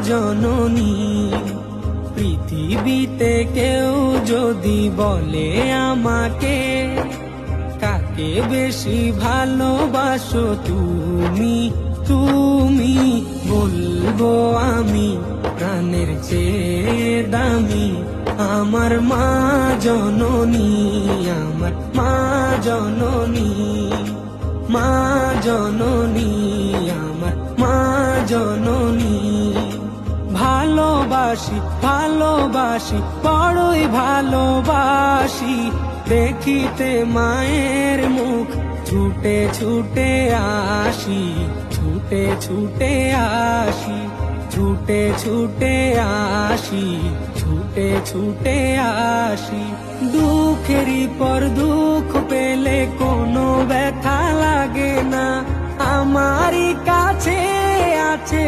জননী। পৃথিবীতে কেউ যদি বলে আমাকে, কাকে বেশি ভালোবাসো তুমি, তুমি বলবো আমি প্রাণের চেয়ে দামি আমার মা জননী, আমার মা জননী, মা জননী, আমার মা জননী। ভালোবাসি ভালোবাসি বড়ই ভালোবাসি, দেখিতে মায়ের মুখ ছুটে ছুটে আসি, ছুটে ছুটে আসি, ছুটে ছুটে আসি, ছুটে ছুটে আসি। দুঃখেরই পর দুঃখ পেলে কোনো ব্যথা লাগে না, আমারই কাছে আছে